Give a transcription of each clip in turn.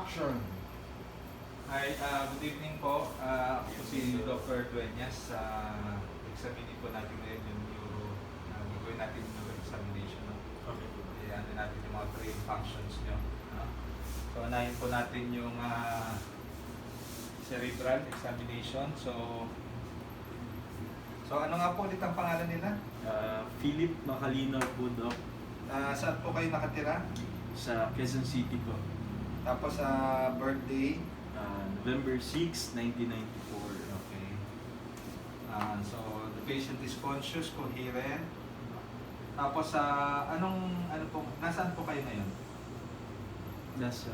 Action! Hi, good evening po. Ako po si Dr. Duenas. Examine po natin ngayon yung neuro, gagawin natin yung neuro examination. No? Okay. Ano natin yung mga brain functions nyo. No? So, anahin po natin yung cerebral examination. So ano nga po ulit ang pangalan nila? Philip Macalino po, Doc. Saan po kayo nakatira? Sa Quezon City po. Tapos birthday? November 6, 1994. Okay. So the patient is conscious, coherent. Tapos ano po, nasaan po kayo ngayon? Nasa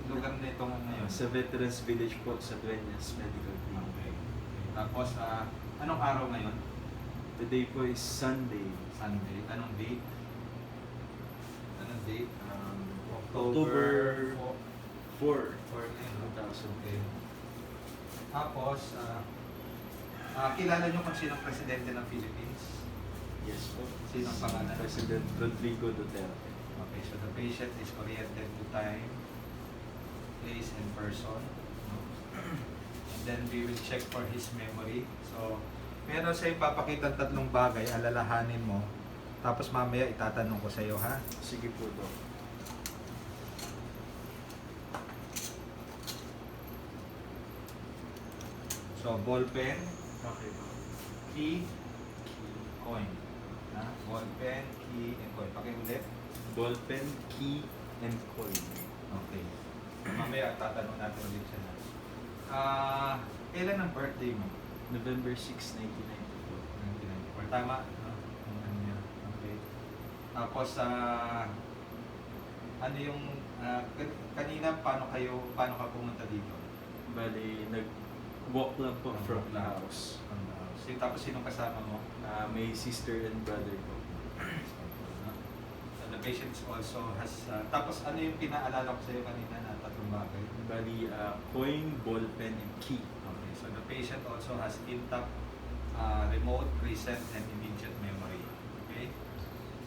Lugar na itong ngayon? sa Veterans Village po sa Duenas Medical Clinic. Okay. Tapos anong araw ngayon? Today po is Sunday. Sunday. Anong date? October 4, 4 ngayon. 2010. Tapos kilala nyo kung sinong presidente ng Philippines? Yes po. Sinong pangalan? President Rodrigo Duterte. Okay, so the patient is oriented to time, place, and person. No? And then we will check for his memory. So, meron sa ipapakita tatlong bagay, alalahanin mo. Tapos mamaya itatanong ko sa iyo, ha? Sige po, Doc. So, ball pen, Okay po. key, coin. Ha? Ball pen, key, and coin. Pakiulit. Ball pen, key, and coin. Okay. Mamaya tatanong natin ulit siya na. Kailan ang birthday mo? November 6, 1994. 1994. Tama? No? Ano niya? Okay. Tapos, ano yung, kanina, paano ka pumunta dito? Bali, nag-walk lang po from the house. From the house. Tapos, sino kasama mo? May sister and brother po. So, the patient also has, tapos ano yung pinaalala ko sa iyo kanina na tatlong bagay? Bali, coin, ball pen, and key. Okay, so the patient also has intact remote, recent, and immediate memory. Okay?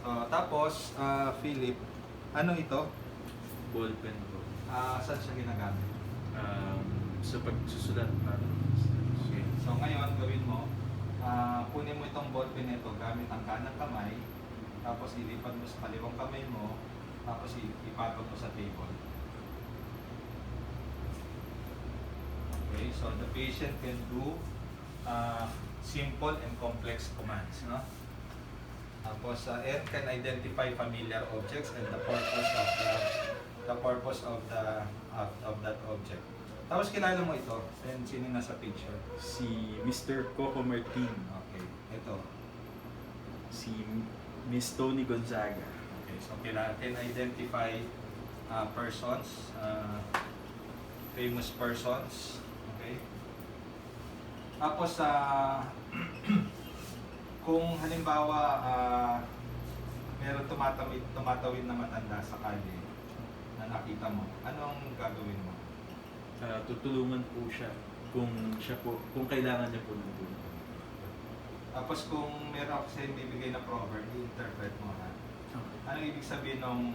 So, tapos, Philip, ano ito? Ball pen po. Saan siya ginagamit? Sa pagsusulat parang. Okay. So, ngayon, gawin mo, kunin mo itong ballpen nito gamit ang kanang kamay, tapos ilipat mo sa kaliwang kamay mo, tapos ipatong mo sa table. Okay, so the patient can do simple and complex commands, no? Tapos and can identify familiar objects and the purpose of that object. Tapos kilala mo ito, and sino nasa picture? Si Mr. Coco Martin. Okay, ito. Si Miss Tony Gonzaga. Okay, so can identify persons, famous persons. Okay. Tapos kung halimbawa meron tumatawid na matanda sa kalye na nakita mo, anong gagawin mo? Tutulungan po siya kung kailangan niya po ng tulong. Tapos kung meron ako sa'yo bibigay na proverb, i-interpret mo, ha? Okay. Ano ibig sabihin nung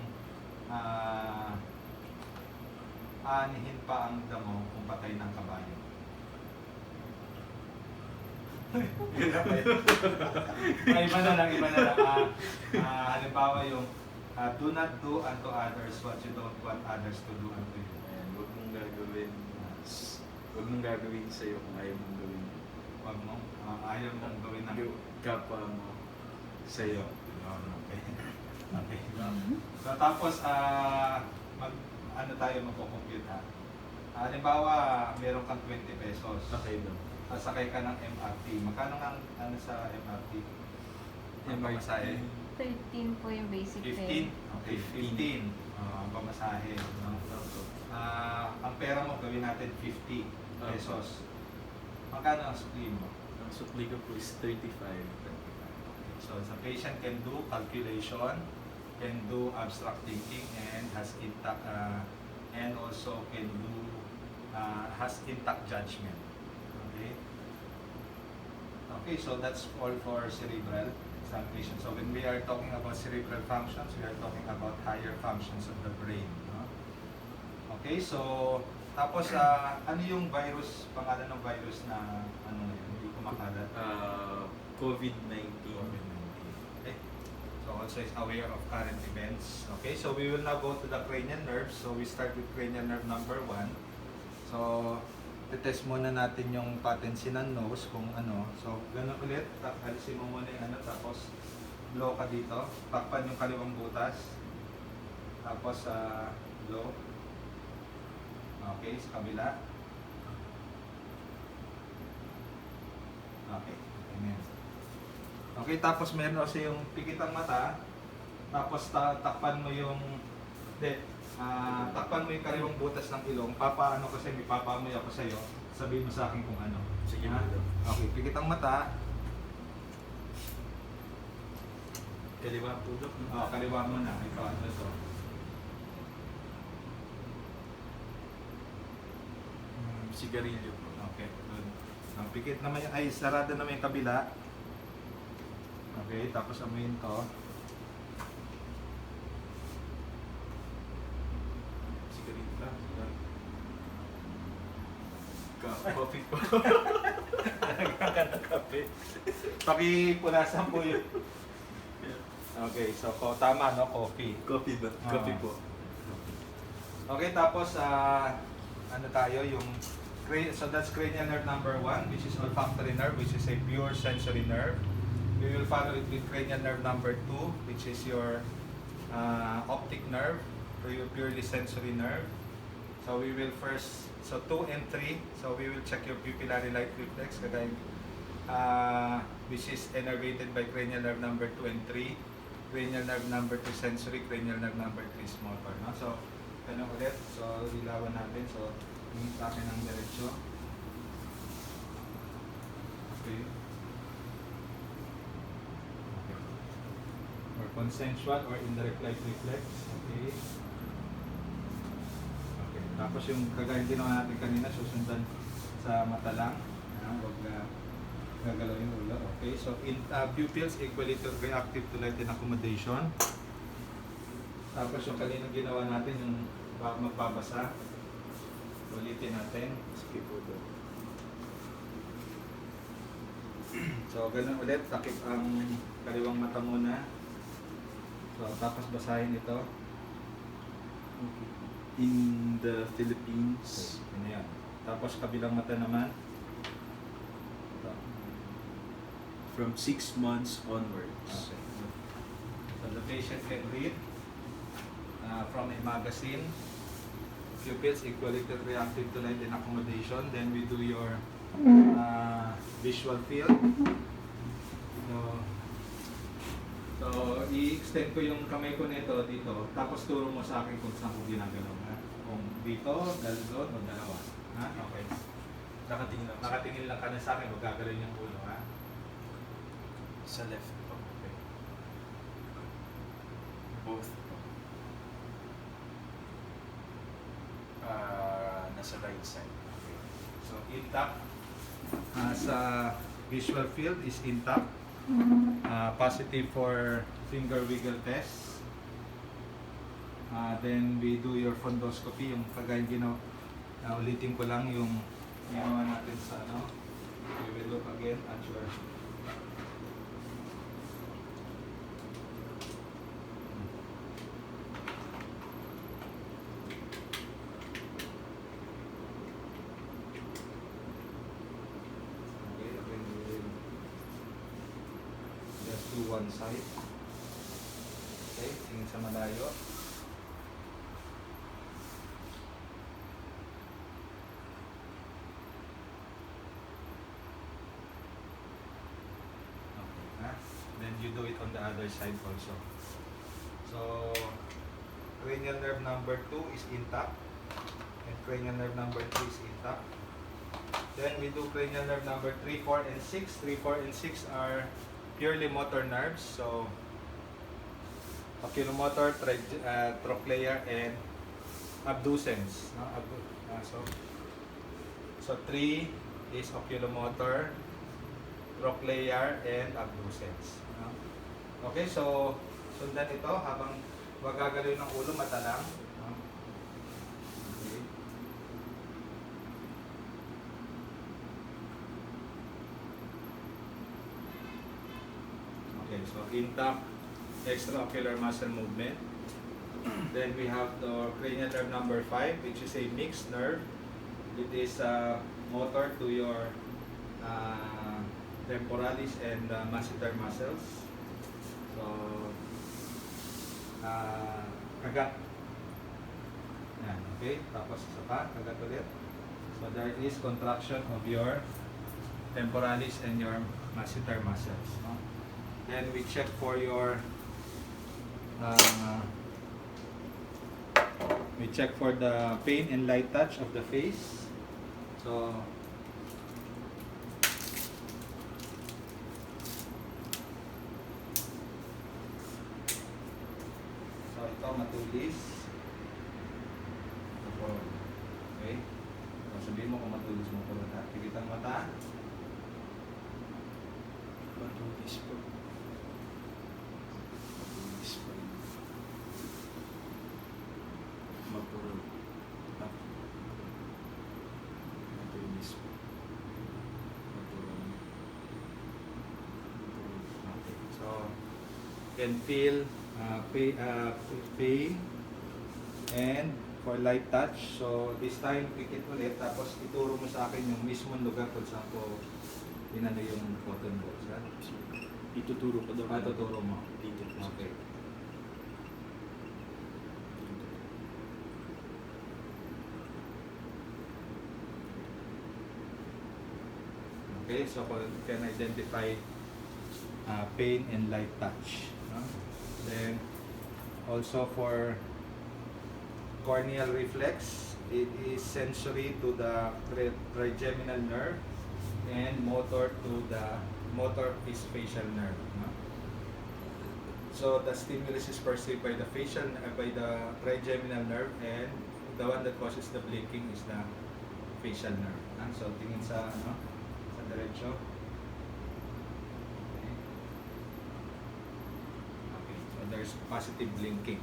aanihin pa ang damo kung patay ng kabayo? Iba na lang. Halimbawa yung do not do unto others what you don't want others to do unto you. Ayan, huwag mong gagawin sa'yo kung ayaw mong gawin. Huwag mo, ayaw mong gawin ng Kapwa mo sa'yo. Okay. Okay. So, tapos, magko-compute, ha? Halimbawa, meron kang 20 pesos. Okay daw. Sasakay ka ng MRT. Magkano nga ang sa MRT? Ang pamasahe? 13 po yung basic 15? fare. Okay, 15. Ang pamasahe. No? Ang pera mo, gawin natin 50 pesos. Magkano ang sukli mo? Ang supli ko po is 35. So, the patient can do calculation, can do abstract thinking, and has intact, and also can do, has intact judgment. Okay? Okay, so that's all for cerebral examination. So when we are talking about cerebral functions, we are talking about higher functions of the brain. No? Okay, so tapos ano yung virus, pangalan ng virus na ano yun, hindi kumakalat? COVID-19. COVID-19. Okay. So also is aware of current events. Okay, so we will now go to the cranial nerves. So we start with cranial nerve number 1. So test muna natin yung patency ng nose kung ano. So ganun ulit, alisin mo muna yung ano, tapos blow ka dito. Takpan yung kaliwang butas. Tapos blow. Okay, sa kabila. Okay, amen. Okay, tapos meron kasi yung pikit ang mata. Tapos takpan mo yung takpan mo yung kaliwang butas ng ilong. Papaano kasi may papamoy ako sa'yo. Sabihin mo sa akin kung ano. Sige, Ha? Lolo. Okay, pikit ang mata. Kaliwa po, Dok. Kaliwa mo na. Ito, ano ito? Sigarilyo po. Okay, good. Ang pikit naman ay sarado naman yung kabila. Okay, tapos amuin to. Sigarilyo lang. Coffee po. Kape. Pakipunasan po yun. Okay, so tama no, coffee. Coffee ba? Coffee po. Okay, tapos ano tayo yung so that's cranial nerve number 1, which is olfactory nerve, which is a pure sensory nerve. We will follow it with cranial nerve number 2, which is your optic nerve, purely sensory nerve. So we will first, so 2 and 3, so we will check your pupillary light reflex, which is innervated by cranial nerve number 2 and 3, cranial nerve number 2 sensory, cranial nerve number 3 motor. No? So, ano ulit, so ilawan natin, so yung sa akin ng diretsyo. Okay. Okay. Or consensual or indirect light reflex. Okay. Okay. Tapos yung kagaya ginawa natin kanina, susundan sa mata lang. Huwag gagalaw yung ulo. Okay. So, pupils equally to reactive to light and accommodation. Tapos yung kanina ginawa natin, yung magpapasa. Ulitin natin. Sige po, Dok. So, ganun ulit. Takip ang kaliwang mata muna. So, tapos basahin ito. Okay. In the Philippines, Ano yan. Tapos kabilang mata naman. Ito. from 6 months onwards. Okay. So, the patient can read from a magazine. Pupils equally to reactive to light and accommodation. Then we do your visual field. So i-extend ko yung kamay ko nito dito. Tapos turo mo sa akin kung saan ko ginagalaw. Ha? Kung dito, doon, o dalawa. Ha? Okay. Nakatingin lang. Nakatingin lang ka na sa akin, huwag gagalawin yung ulo. Ha? Sa left po. Okay. Both po. Nasa right side. Okay. So intact. Sa visual field is intact. Positive for finger wiggle test. Then we do your fundoscopy, yung kagaya ginawa. Ulitin ko lang yung ginawa natin sa ano. We will look again at your to one side. Okay, tingin sa malayo. Okay, ha? Then you do it on the other side also. So, cranial nerve number 2 is intact and cranial nerve number 3 is intact. Then we do cranial nerve number 3, 4, and 6. 3, 4, and 6 are purely motor nerves, so oculomotor, trochlear, and abducens. No? So 3 is oculomotor, trochlear, and abducens. No? Okay, so sundan ito habang wag gagalawin ng ulo, mata lang. No? Okay. So intact extraocular muscle movement. Then we have the cranial nerve number 5, which is a mixed nerve. It is motor to your temporalis and masseter muscles. So kagat. Yan, okay? Tapos isa pa, kagat ulit. So there is contraction of your temporalis and your masseter muscles. No? Then we check for your we check for the pain and light touch of the face. So ito matulis. Okay? So, sabihin mo kung matulis mo po lahat. Pikit ang mata. Matulis po. Matulis po. Mapuro. Matulis po. Mapuro. Okay. So, can feel pain and for light touch. So, this time, pikit ulit. Tapos, ituro mo sa akin yung mismong lugar kung saan ko inano yung cotton balls. Ha? Ituturo ko daw. Ituturo mo. Dito po. Okay. Okay, so you can identify pain and light touch. No? Then, also for corneal reflex, it is sensory to the trigeminal nerve and motor to the motor is facial nerve. No? So the stimulus is perceived by the by the trigeminal nerve, and the one that causes the blinking is the facial nerve. So tingin sa sa diretso. Okay, so there's positive blinking.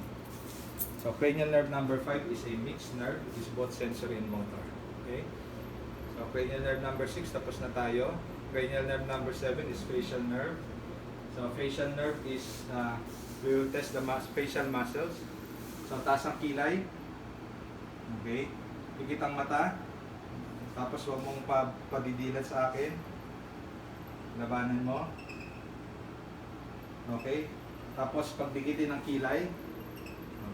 So cranial nerve number 5 is a mixed nerve. It is both sensory and motor. Okay? So cranial nerve number 6, tapos na tayo. Cranial nerve number 7 is facial nerve. So facial nerve is, we will test the facial muscles. So taas ang kilay. Okay? Pikit ang mata. Tapos huwag mong padidilat sa akin. Labanan mo. Okay? Tapos pagdikitin ng kilay.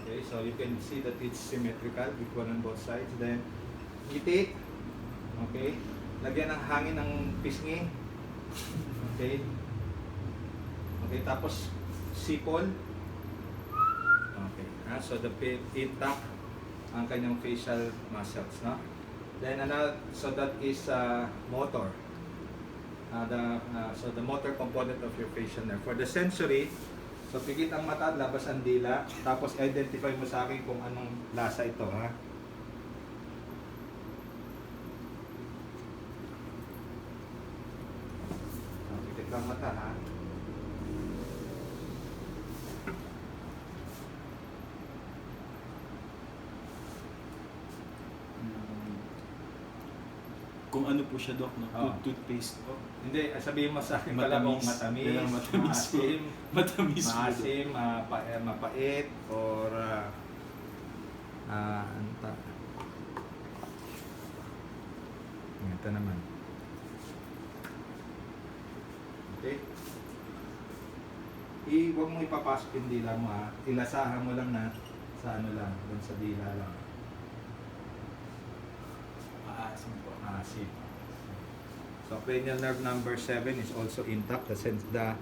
Okay, so you can see that it's symmetrical, equal on both sides. Then, ngiti. Okay. Lagyan ng hangin ng pisngi. Okay. Okay, tapos sipol. Okay. So the intact ang kanyang facial muscles, no? Then so that is motor. So the motor component of your facial nerve. For the sensory, so pikit ang mata, labas ang dila, tapos identify mo sa akin kung anong lasa ito, ha? So, pikit ang mata, ha? Kung ano po siya, Doc, no? Oo. Toothpaste po. Hindi, sabihin mo sa akin pala kung matamis, Yan ang matamis po. Matamis po. maasim, mapait, or anta. Ito naman. Okay? Huwag mo ipapasok yung dila mo, ha? Ilasahan mo lang na sa ano lang, doon sa dila lang. Maasim po. Maasim. So cranial nerve number 7 is also intact. The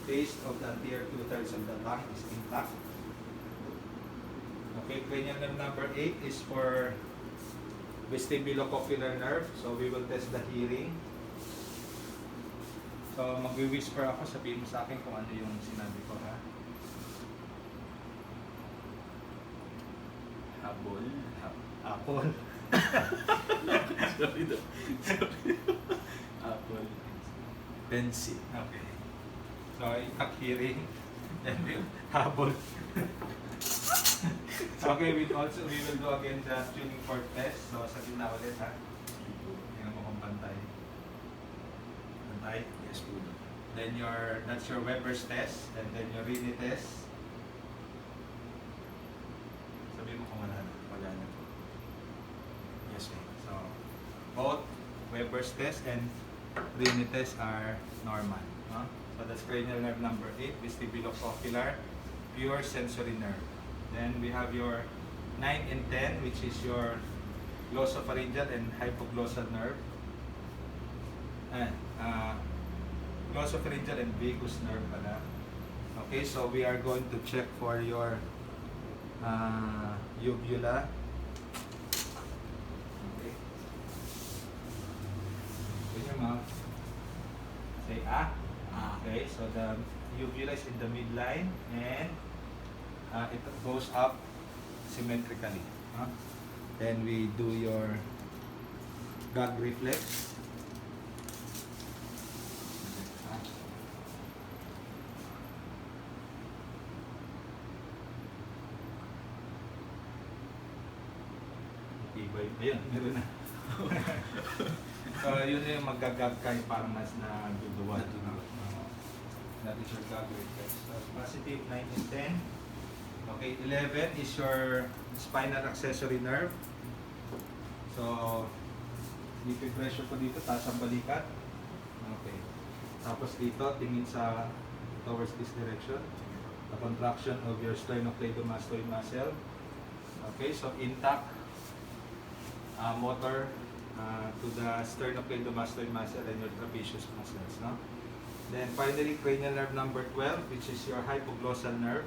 taste of the anterior 2/3 of the tongue is intact. Okay, cranial nerve number 8 is for vestibulocochlear nerve. So we will test the hearing. So magwi-whisper ako, sabihin mo sa akin kung ano yung sinabi ko, ha? Habol. Apple. Sorry, Doc. Sorry. Apple. Pencil. Okay. So intact hearing. And then habol. Okay, we will do again the tuning fork test. So sa gitna ulit, ha? Tingnan mo kung pantay. Pantay? Yes po, Doc. Then that's your Weber's test, and then your Rini test. Sabi mo kung wala na. Wala na. Yes, ma'am. So, both Weber's test and Rini test are normal. No? So, that's cranial nerve number 8, vestibulocochlear, pure sensory nerve. Then we have your 9 and 10, which is your glossopharyngeal and hypoglossal nerve. And glossopharyngeal and vagus nerve pala. Okay, so we are going to check for your uvula. Okay. Open your mouth. Say ah. Okay, so the uvula is in the midline and it goes up symmetrically. Then we do your gag reflex. Ayun, meron na. So, yun yung magagag kayo parang mas na duduwa. That is your gag reflex. So, positive 9 and 10. Okay, 11 is your spinal accessory nerve. So, ipi-pressure ko dito, taas ang balikat. Okay. Tapos dito, tingin sa towards this direction. The contraction of your sternocleidomastoid muscle. Okay, so intact motor to the sternocleidomastoid muscle and your trapezius muscles. No? Then finally, cranial nerve number 12, which is your hypoglossal nerve.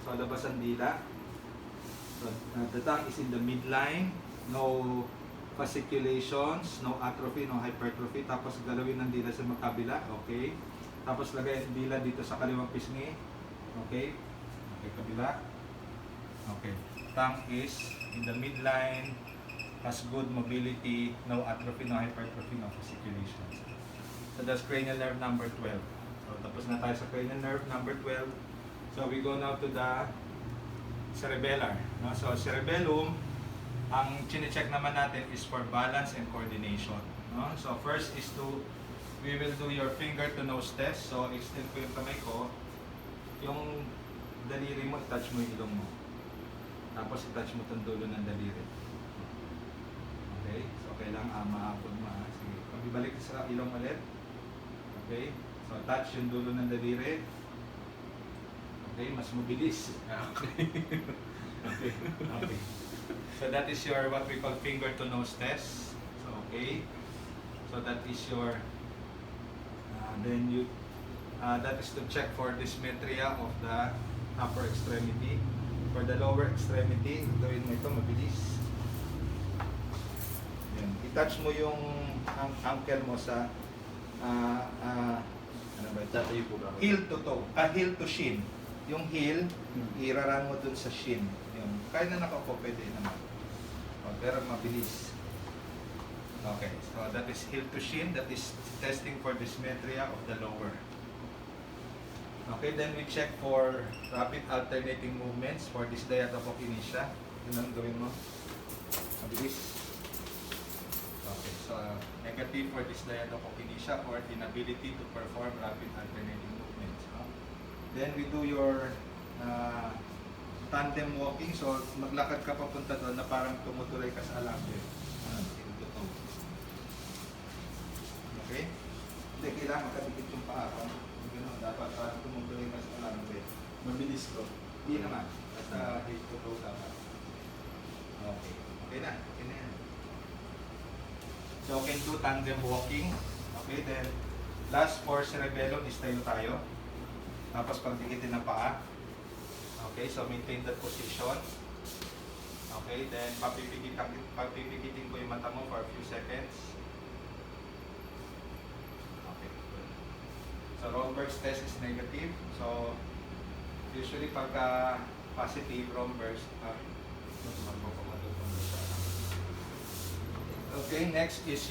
So, labas ang dila. So, the tongue is in the midline. No fasciculations, no atrophy, no hypertrophy. Tapos galawin ng dila sa magkabila. Okay. Tapos lagay ang dila dito sa kaliwang pisngi. Okay. Okay, kabila. Okay. Tongue is in the midline. Has good mobility, no atrophy, no hypertrophy, no fasciculations. So that's cranial nerve number 12. So tapos na tayo sa cranial nerve number 12. So we go now to the cerebellar. No? So cerebellum, ang chine-check naman natin is for balance and coordination. No? So first is we will do your finger to nose test. So extend ko yung kamay ko. Yung daliri mo, touch mo yung ilong mo. Tapos i-touch mo itong dulo ng daliri. Okay, so kailangan maapod mo. Sige, pabibalik sa ilong ulit. Okay, so touch yung dulo ng daliri. Okay, mas mabilis. Okay. Okay. Okay. So that is your what we call finger to nose test. So okay. So that is your then you that is to check for dysmetria of the upper extremity. For the lower extremity, gawin mo ito mabilis. I-touch mo yung ankle mo sa ano ba ito? Tatayo po ba? Heel to toe, heel to shin. Yung heel, iraran mo dun sa shin. Yung, kahit na nakaupo, pwede naman. Pero mabilis. Okay, so that is heel to shin. That is testing for dysmetria of the lower. Okay, then we check for rapid alternating movements for this diatocokinesia. Yun ang gawin mo. Mabilis. Okay, so negative for this diatocokinesia or inability to perform rapid alternating movements. No? Then we do your tandem walking. So maglakad ka papunta doon na parang tumutuloy ka sa alambre. Okay? Hindi, kailangan makadikit yung paa. Dapat parang tumutuloy ka sa alambre. Mabilis ko. Hindi naman. Basta hip to toe dapat. Okay. Okay na. Okay na yan. So, can do tandem walking. Okay, then last for cerebellum is tayo. Tapos pagdikitin ng paa. Okay, so maintain that position. Okay, then papipigitin ko yung mata mo for a few seconds. Okay, good. So, Romberg's test is negative. So, usually pagka positive Romberg's, okay, next is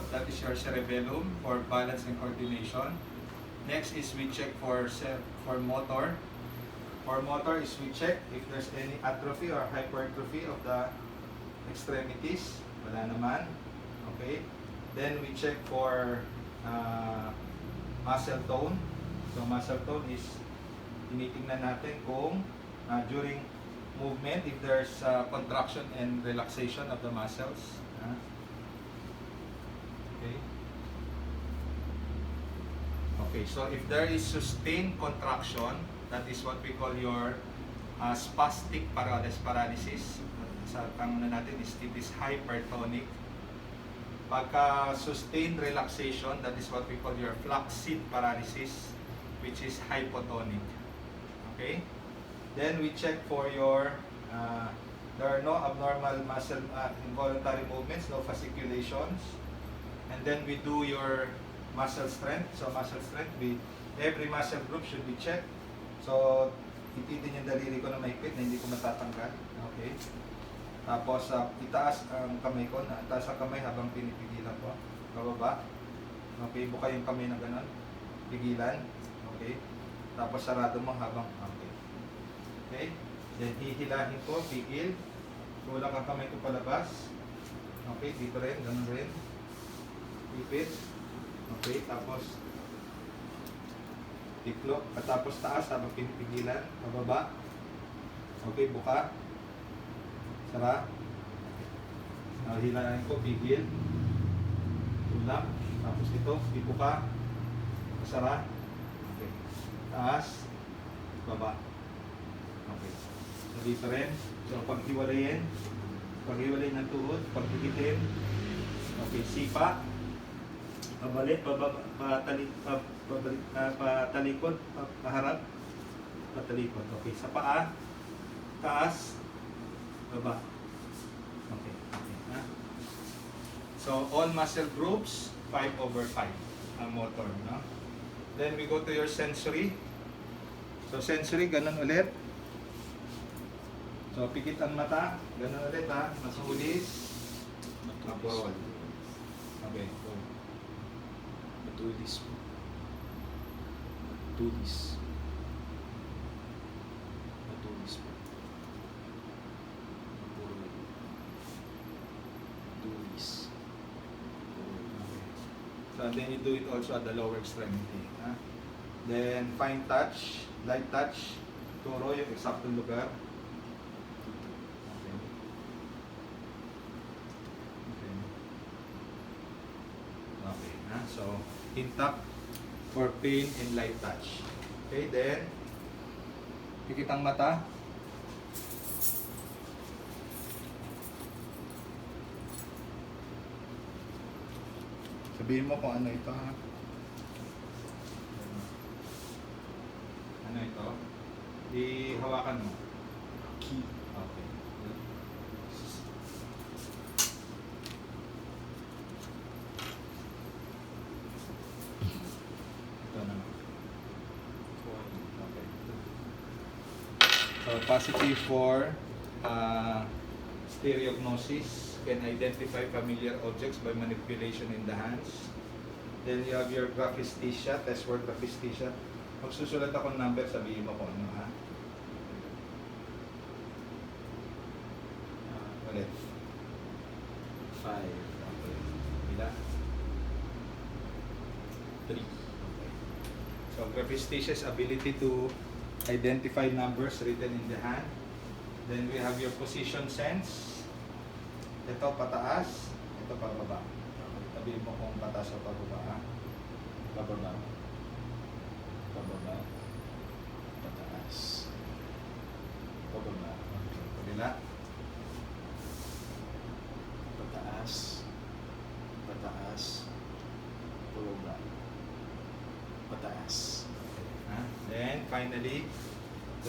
that is your cerebellum for balance and coordination. Next is we check for motor. For motor is we check if there's any atrophy or hypertrophy of the extremities. Wala naman. Okay. Then we check for muscle tone. So muscle tone is tinitingnan natin kung during movement if there's contraction and relaxation of the muscles. Okay. Okay, so if there is sustained contraction, that is what we call your spastic paralysis. Sa tangon na natin is it is hypertonic. Pagka sustained relaxation, that is what we call your flaccid paralysis, which is hypotonic. Okay? Then we check for your there are no abnormal muscle involuntary movements, no fasciculations. And then we do your muscle strength. So muscle strength, every muscle group should be checked. So ititin yung daliri ko na mahigpit na hindi ko matatanggal. Okay? Tapos itaas ang kamay ko, itaas ang kamay habang pinipigilan ko. Bababa. Okay, buka yung kamay na gano'n. Pigilan. Okay. Tapos sarado mo habang okay. Okay. Then hihilahin ko, pigil. Tulak ang kamay ko palabas. Okay, dito rin, gano'n rin. Ipit. Okay, tapos tiklop. At tapos taas habang pinipigilan. Bababa. Okay, buka. Sara. Hilahin ko, pigil. Tulak. Tapos ito, ibuka. Sara. Okay. Taas. Baba. Okay. So dito rin. So paghiwalayin. Paghiwalayin ng tuhod. Pagpigitin. Okay. Sipa. Pabalik. Patalikod. Paharap. Patalikod. Okay. Sa paa. Taas. Baba. Okay. Okay. So, all muscle groups, 5/5 ang motor. No? Then, we go to your sensory. So, sensory, ganun ulit. So, pikit ang mata. Ganun ulit ha. Masulis. Abroad. Okay. Go. Matulis po. Matulis. Matulis po. So then you do it also at the lower extremity. Then fine touch, light touch, turo yung eksaktong lugar. Okay. Okay. Okay. So intact for pain and light touch. Okay, then pikit ang mata. Sabihin mo kung ano ito ha. Ano ito? Ihawakan mo. Key. Okay. Ito naman. Okay. So positive for stereognosis. Can identify familiar objects by manipulation in the hands. Then you have your graphesthesia, test for graphesthesia. Magsusulat ako ng number, sabihin mo kung ano ha. Ulit. 5. Okay. Bila? 3. Okay. So graphesthesia is ability to identify numbers written in the hand. Then we have your position sense. Ito pataas, ito pababa. Sabihin mo kung pataas o pababa ha. Pababa. Pababa. Pataas. Pababa. Okay. Kabila. Pataas. Pataas. Pababa. Pataas. Okay. Then finally,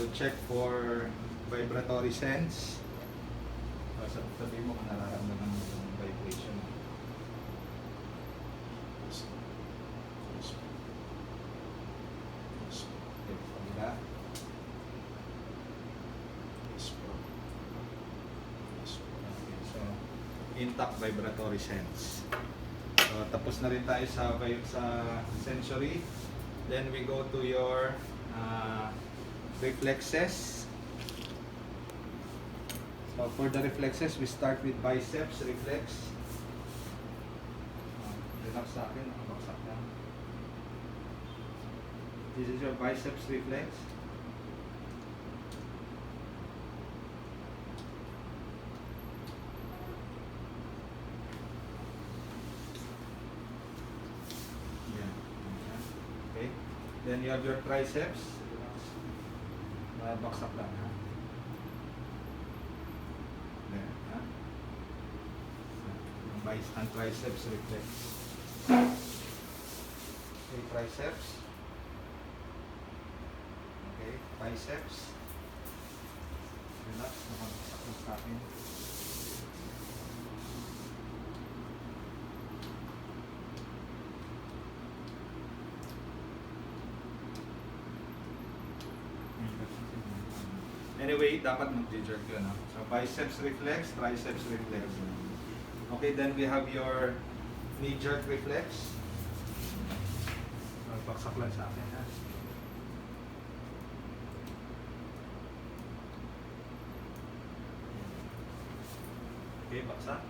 to check for vibratory sense. Sabihin mo kung nararamdaman mo yung vibration. Okay, kabila. Okay, so, intact vibratory sense. So, tapos na rin tayo sa sensory. Then we go to your reflexes. So for the reflexes, we start with biceps reflex. Relax sa akin, nakabaksak lang. This is your biceps reflex. Yan. Okay. Then you have your triceps. Baksak lang ha. Yan, ha? Ang triceps reflex. Okay, triceps. Okay, biceps. Relax, nakabaksak lang sa akin. Anyway, dapat mag-jerk yun. Ha? So, biceps reflex, triceps reflex. Okay, then we have your knee jerk reflex. Baksak lang sa akin. Ha? Okay, baksak.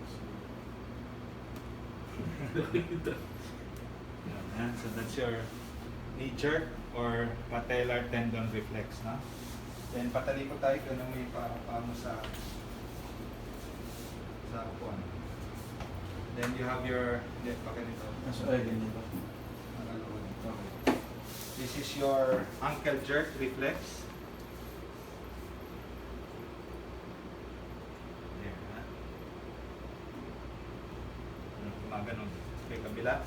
Yan, so that's your knee jerk or patellar tendon reflex. No? Then pataliko tayo kung ano may paano sa upuan. Then you have your ganito. ganyan ba? Okay. This is your ankle jerk reflex. There, ha? Ganun. Okay, kabila.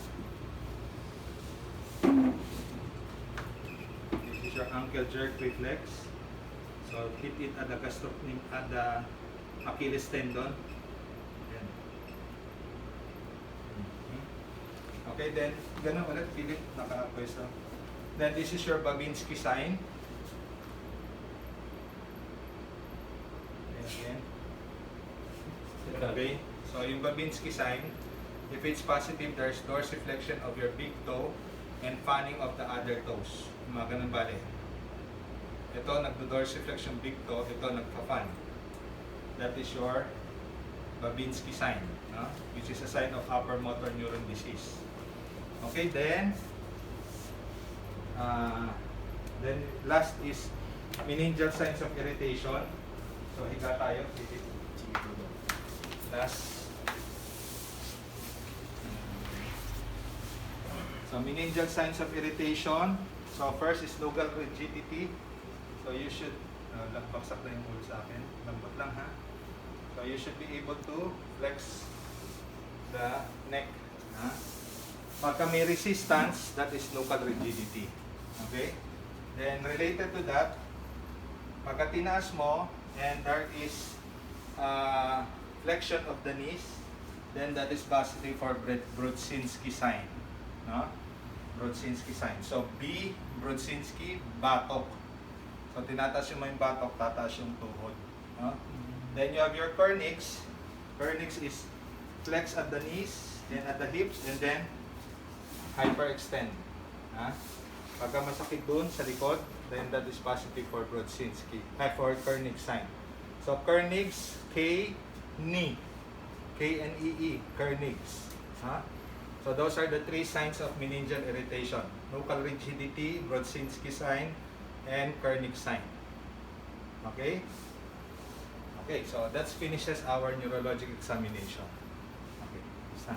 This is your ankle jerk reflex. So hit it at the Achilles tendon. Yan. Okay, then ganun ulit, Philip, naka-pwesto. Then this is your Babinski sign. Again. Okay, so yung Babinski sign, if it's positive, there's dorsiflexion of your big toe and fanning of the other toes. Mga ganun bale. Ito, nagdo-dorsiflexion big toe, ito nagpa-fan. That is your Babinski sign, no? Which is a sign of upper motor neuron disease. Okay, then last is meningeal signs of irritation. So, higa tayo. Last. So, meningeal signs of irritation. So, first is nugal rigidity. So you should, baksak na yung ulo sa akin, lambot lang ha. So you should be able to flex the neck. Ha? Pagka may resistance, that is nuchal rigidity. Okay? Then related to that, pagka tinaas mo, and there is flexion of the knees, then that is positive for Brudzinski sign. No? Brudzinski sign. So B, Brudzinski, batok. So, tinataas mo yung batok, tataas yung tuhod. No? Then, you have your Kernix. Kernix is flex at the knees, then at the hips, and then hyperextend. Pagka masakit dun sa likod, then that is positive for Brudzinski, for Kernix sign. So, Kernix, K, knee. K-N-E-E, Kernix. So, those are the three signs of meningeal irritation. Nuchal rigidity, Brudzinski sign, and Kernix sign. Okay? Okay, so that finishes our neurologic examination. Okay.